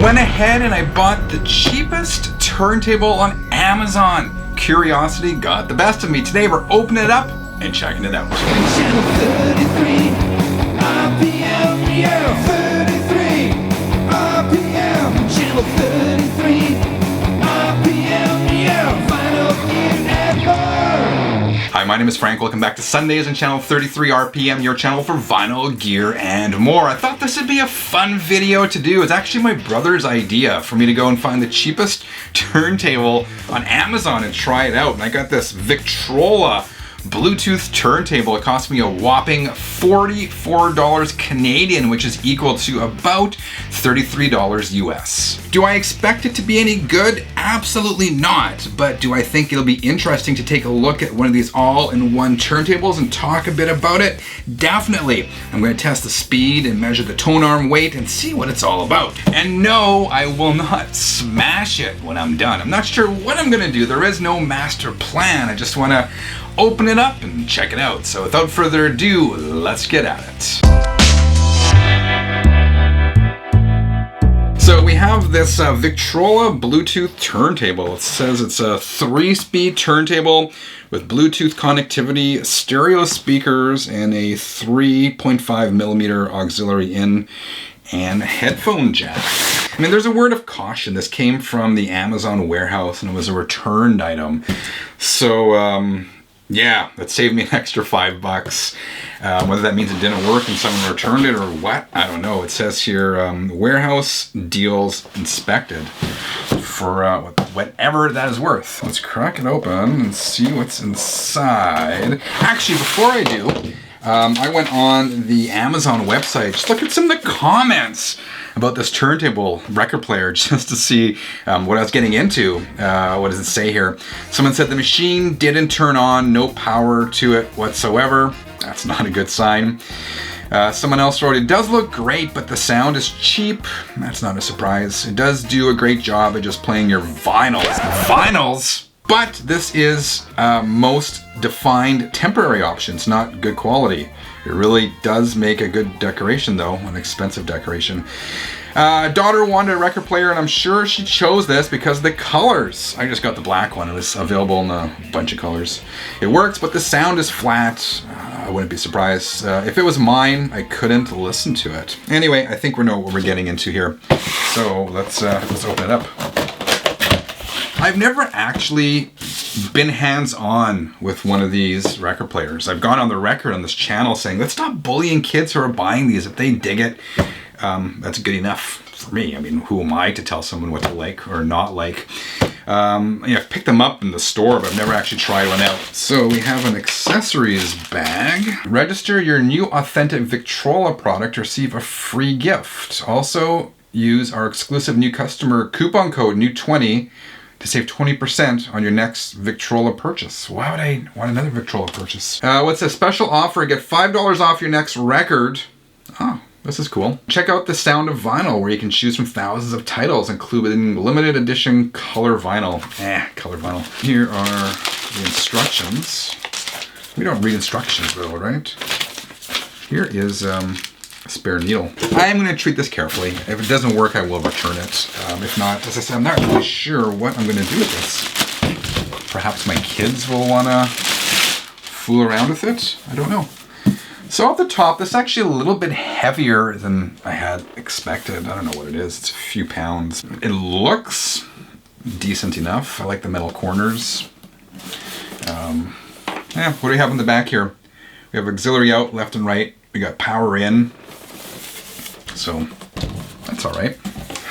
Went ahead and I bought the cheapest turntable on Amazon. Curiosity got the best of me. Today we're opening it up and checking it out. Channel 33 RPM, yeah, 33 RPM. Channel 33 RPM, yeah, vinyl gear and more. Hi, my name is Frank. Welcome back to Sundays on Channel 33 RPM, your channel for vinyl, gear, and more. I thought this would be a fun video to do. It's actually my brother's idea for me to go and find the cheapest turntable on Amazon and try it out. And I got this Victrola Bluetooth turntable. It cost me a whopping $44 Canadian, which is equal to about $33 US. Do I expect it to be any good? Absolutely not. But do I think it'll be interesting to take a look at one of these all-in-one turntables and talk a bit about it? Definitely. I'm going to test the speed and measure the tone arm weight and see what it's all about. And no, I will not smash it when I'm done. I'm not sure what I'm going to do. There is no master plan. I just want to open it up and check it out. So without further ado, let's get at it. So we have this Victrola Bluetooth turntable. It says it's a 3-speed turntable with Bluetooth connectivity, stereo speakers, and a 3.5 millimeter auxiliary in and headphone jack. I mean, there's a word of caution. This came from the Amazon warehouse and it was a returned item. So, yeah, that saved me an extra $5. Whether that means it didn't work and someone returned it or what, I don't know. It says here, warehouse deals inspected for whatever that is worth. Let's crack it open and see what's inside. Actually, before I do, I went on the Amazon website, just look at some of the comments about this turntable record player just to see what I was getting into. What does it say here? Someone said the machine didn't turn on, no power to it whatsoever. That's not a good sign. Someone else wrote, it does look great, but the sound is cheap. That's not a surprise. It does do a great job at just playing your vinyls. Vinyls? But this is most defined temporary options, not good quality. It really does make a good decoration though, an expensive decoration. Daughter wanted a record player and I'm sure she chose this because of the colors. I just got the black one. It was available in a bunch of colors. It works, but the sound is flat. I wouldn't be surprised. If it was mine, I couldn't listen to it. Anyway, I think we know what we're getting into here. So let's open it up. I've never actually been hands-on with one of these record players. I've gone on the record on this channel saying, let's stop bullying kids who are buying these. If they dig it, that's good enough for me. I mean, who am I to tell someone what to like or not like? I've picked them up in the store, but I've never actually tried one out. So we have an accessories bag. Register your new authentic Victrola product to receive a free gift. Also, use our exclusive new customer coupon code NEW20 to save 20% on your next Victrola purchase. Why would I want another Victrola purchase? What's a special offer? Get $5 off your next record. Oh, this is cool. Check out the Sound of Vinyl, where you can choose from thousands of titles, including limited edition color vinyl. Color vinyl. Here are the instructions. We don't read instructions though, right? Here is a spare needle. I'm going to treat this carefully. If it doesn't work, I will return it. If not, as I said, I'm not really sure what I'm going to do with this. Perhaps my kids will want to fool around with it. I don't know. So at the top, this is actually a little bit heavier than I had expected. I don't know what it is. It's a few pounds. It looks decent enough. I like the metal corners. What do we have in the back here? We have auxiliary out, left and right. We got power in. So that's all right.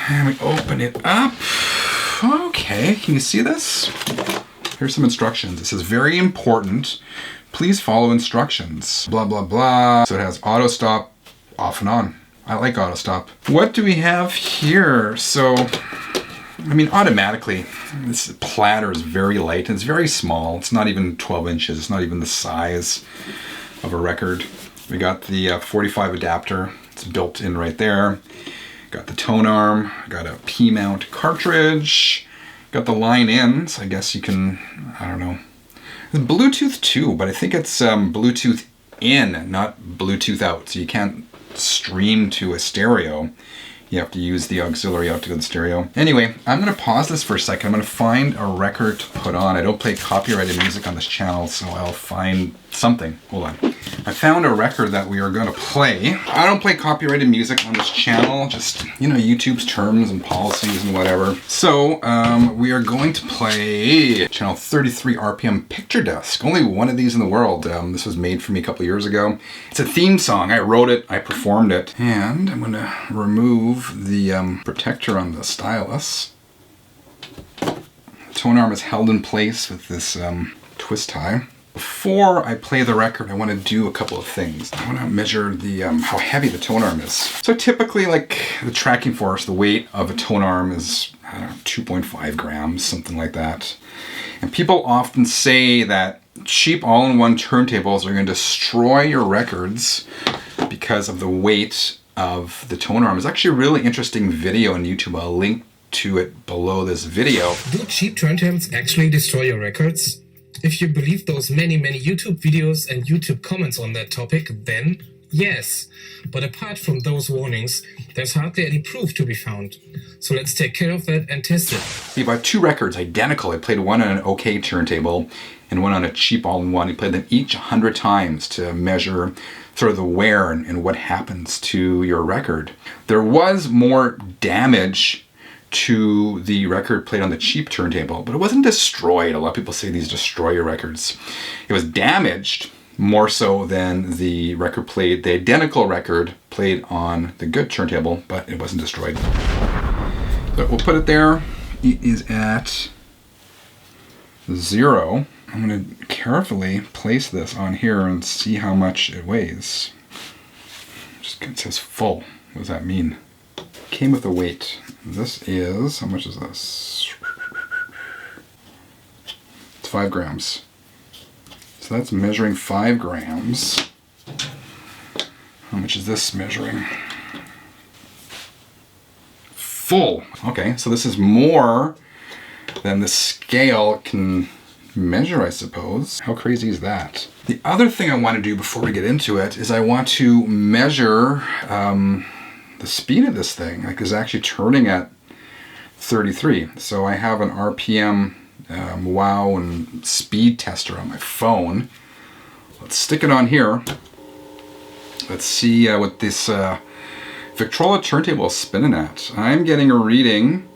And we open it up. Okay, can you see this? Here's some instructions. It says, very important, please follow instructions. Blah, blah, blah. So it has auto stop, off and on. I like auto stop. What do we have here? So, I mean, automatically, this platter is very light and it's very small. It's not even 12 inches. It's not even the size of a record. We got the 45 adapter. It's built in right there. Got the tone arm, got a P-mount cartridge, got the line ins. I guess you can, I don't know. It's Bluetooth too, but I think it's Bluetooth in, not Bluetooth out. So you can't stream to a stereo. You have to use the auxiliary out to go to the stereo. Anyway, I'm going to pause this for a second. I'm going to find a record to put on. I don't play copyrighted music on this channel, so I'll find something. Hold on. I found a record that we are going to play. I don't play copyrighted music on this channel, just, you know, YouTube's terms and policies and whatever. So, we are going to play channel 33 RPM Picture Disc. Only one of these in the world. This was made for me a couple years ago. It's a theme song. I wrote it, I performed it, and I'm going to remove the protector on the stylus. The tone arm is held in place with this twist tie. Before I play the record, I want to do a couple of things. I want to measure the how heavy the tone arm is. So typically, like the tracking force, the weight of a tone arm is, I don't know, 2.5 grams, something like that. And people often say that cheap all-in-one turntables are going to destroy your records because of the weight of the tone arm. It's actually a really interesting video on YouTube. I'll link to it below this video. Do cheap turntables actually destroy your records? If you believe those many YouTube videos and YouTube comments on that topic, then yes. But apart from those warnings, there's hardly any proof to be found. So let's take care of that and test it. We bought two records, identical. I played one on an OK turntable and one on a cheap all-in-one. You played them each 100 times to measure sort of the wear and what happens to your record. There was more damage to the record played on the cheap turntable, but it wasn't destroyed. A lot of people say these destroy your records. It was damaged more so than the record played, the identical record played on the good turntable, but it wasn't destroyed. So we'll put it there. It is at 0. I'm going to carefully place this on here and see how much it weighs. It says full. What does that mean? Came with a weight. This is, how much is this? It's 5 grams. So that's measuring 5 grams. How much is this measuring? Full. Okay, so this is more than the scale can measure, I suppose. How crazy is that? The other thing I want to do before we get into it is I want to measure the speed of this thing. Like, it's actually turning at 33. So I have an RPM wow and speed tester on my phone. Let's stick it on here. Let's see what this Victrola turntable is spinning at. I'm getting a reading.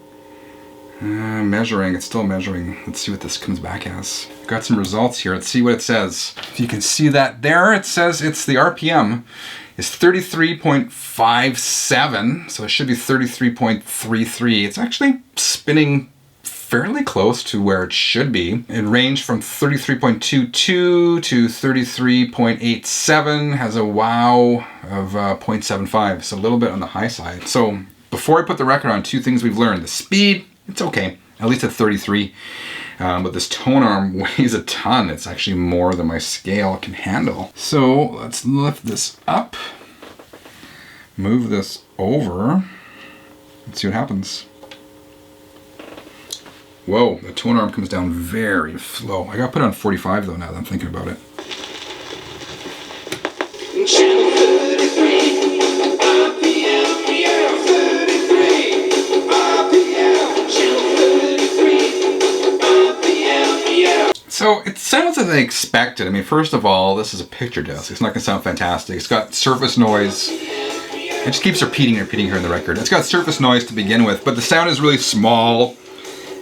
Measuring, it's still measuring. Let's see what this comes back as. Got some results here. Let's see what it says. If you can see that there, it says it's the RPM is 33.57, so it should be 33.33. It's actually spinning fairly close to where it should be. It ranged from 33.22 to 33.87, has a wow of 0.75, so a little bit on the high side. So before I put the record on, two things we've learned. The speed, it's okay, at least at 33. But this tone arm weighs a ton. It's actually more than my scale can handle. So let's lift this up, move this over, let's see what happens. Whoa, the tone arm comes down very slow. I gotta put it on 45 though now that I'm thinking about it. Channel 33, RPM, yeah, 33, RPM, channel 33, RPM, yeah. So it sounds as I expected. I mean, first of all, this is a picture disc. It's not gonna sound fantastic. It's got surface noise. It just keeps repeating here in the record. It's got surface noise to begin with, but the sound is really small.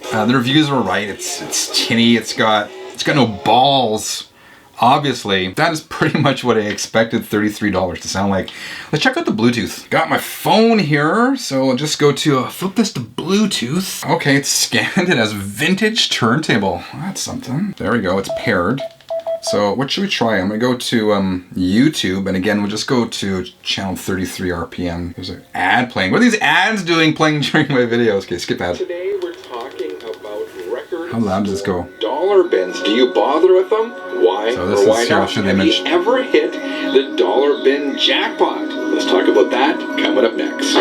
The reviews were right. It's tinny. It's got no balls. Obviously, that is pretty much what I expected $33 to sound like. Let's check out the Bluetooth. Got my phone here, so I'll just go to flip this to Bluetooth. Okay, it's scanned it as vintage turntable. That's something. There we go. It's paired. So what should we try? I'm gonna go to YouTube, and again, we'll just go to channel 33 RPM. There's an ad playing. What are these ads doing playing during my videos? Okay, skip ad. Today we're talking about records. How loud does this go? Dollar bins. Do you bother with them? Why So this or why is here, I'll not? show the Have image. you ever hit the dollar bin jackpot? Let's talk about that coming up next.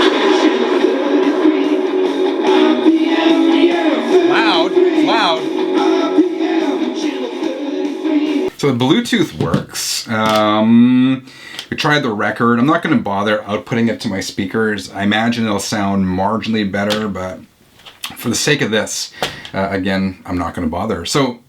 Loud. So So the Bluetooth works. We tried the record. I'm not going to bother outputting it to my speakers. I imagine it'll sound marginally better, but for the sake of this, again, I'm not going to bother. So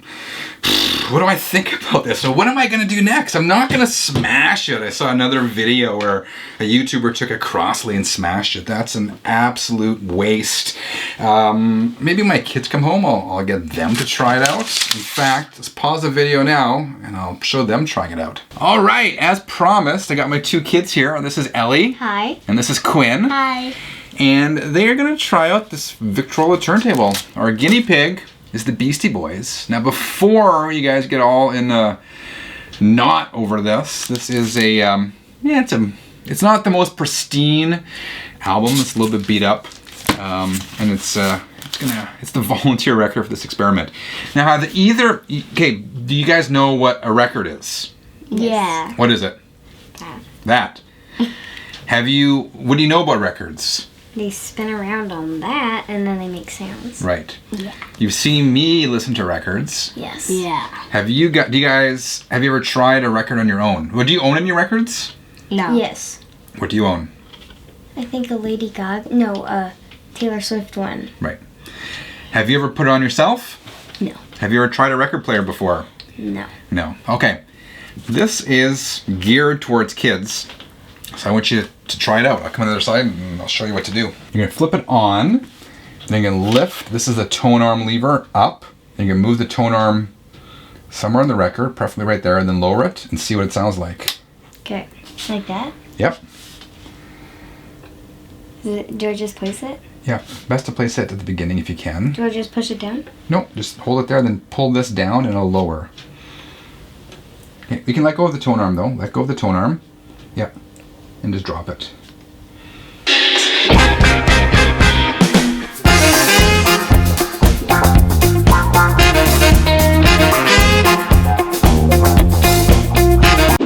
what do I think about this? So what am I going to do next? I'm not going to smash it. I saw another video where a YouTuber took a Crossley and smashed it. That's an absolute waste. Maybe my kids come home, I'll get them to try it out. In fact, let's pause the video now and I'll show them trying it out. All right, as promised, I got my two kids here. This is Ellie. Hi. And this is Quinn. Hi. And they are going to try out this Victrola turntable. Our guinea pig is the Beastie Boys. Now, before you guys get all in a knot over this is a, it's not the most pristine album. It's a little bit beat up. And it's the volunteer record for this experiment. Now, do you guys know what a record is? Yeah. What is it? That. What do you know about records? They spin around on that and then they make sounds. Right. Yeah. You've seen me listen to records. Yes. Yeah. Have you ever tried a record on your own? Do you own any records? No. Yes. What do you own? I think a Taylor Swift one. Right. Have you ever put it on yourself? No. Have you ever tried a record player before? No. No. Okay. This is geared towards kids. So I want you to try it out. I'll come on the other side and I'll show you what to do. You're going to flip it on. Then you're going to lift. This is the tone arm lever up. Then you're going to move the tone arm somewhere on the record, preferably right there, and then lower it and see what it sounds like. Okay. Like that? Yep. Do I just place it? Yeah. Best to place it at the beginning if you can. Do I just push it down? No, just hold it there, then pull this down and it'll lower. Okay, you can let go of the tone arm though. Let go of the tone arm. Yep. And just drop it.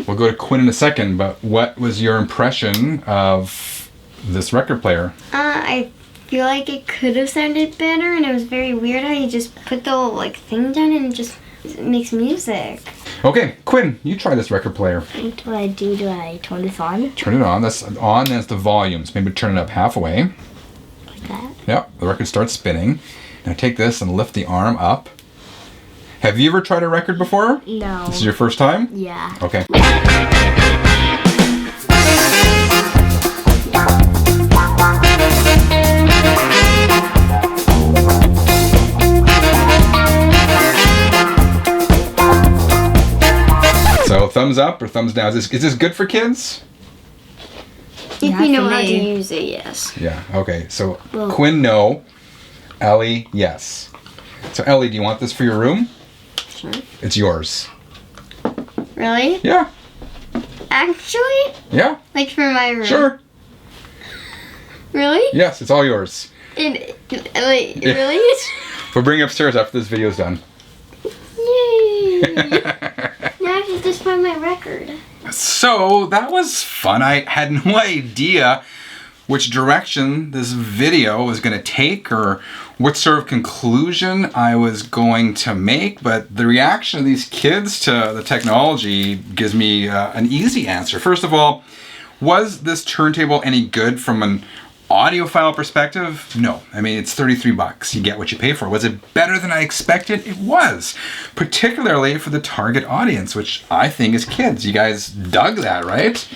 We'll go to Quinn in a second, but what was your impression of this record player? I feel like it could have sounded better, and it was very weird how you just put the thing down and it makes music. Okay, Quinn, you try this record player. What do I do? Do I turn this on? Turn it on. That's on. That's the volumes. Maybe turn it up halfway. Like that? Yep. The record starts spinning. Now take this and lift the arm up. Have you ever tried a record before? No. This is your first time? Yeah. Okay. So thumbs up or thumbs down? Is this good for kids? If you know how to use it, yes. Yeah, okay. So Quinn, no. Ellie, yes. So Ellie, do you want this for your room? Sure. It's yours. Really? Yeah. Actually? Yeah. Like for my room? Sure. Really? Yes, it's all yours. Really? We'll bring it upstairs after this video's done. Yay! Now I can just find my record. So that was fun. I had no idea which direction this video was going to take or what sort of conclusion I was going to make, but the reaction of these kids to the technology gives me an easy answer. First of all, was this turntable any good from an audiophile perspective? No. I mean, it's $33. You get what you pay for. Was it better than I expected? It was. Particularly for the target audience, which I think is kids. You guys dug that, right?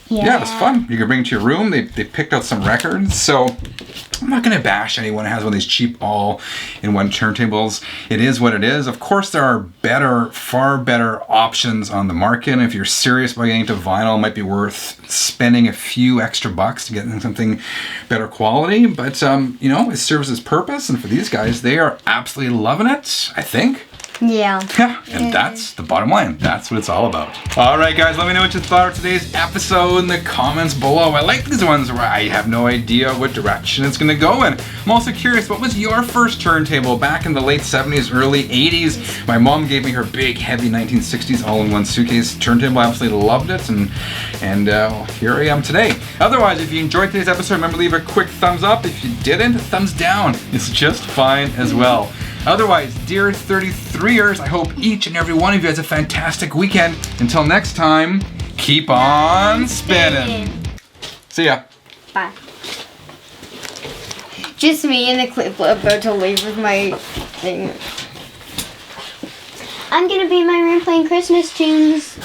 Yeah, it was fun. You could bring it to your room. They picked out some records. So I'm not going to bash anyone who has one of these cheap all-in-one turntables. It is what it is. Of course, there are far better options on the market. And if you're serious about getting into vinyl, it might be worth spending a few extra bucks to get something better quality. But, it serves its purpose. And for these guys, they are absolutely loving it, I think. Yeah. Yeah, and that's the bottom line. That's what it's all about. All right, guys, let me know what you thought of today's episode in the comments below. I like these ones where I have no idea what direction it's going to go in. I'm also curious, what was your first turntable back in the late 70s, early 80s? My mom gave me her big, heavy 1960s all-in-one suitcase turntable. I absolutely loved it, and here I am today. Otherwise, if you enjoyed today's episode, remember to leave a quick thumbs up. If you didn't, thumbs down. It's just fine as well. Otherwise, dear 33ers, I hope each and every one of you has a fantastic weekend. Until next time, keep on spinning. See ya. Bye. Just me in the clip about to leave with my thing. I'm gonna be in my room playing Christmas tunes.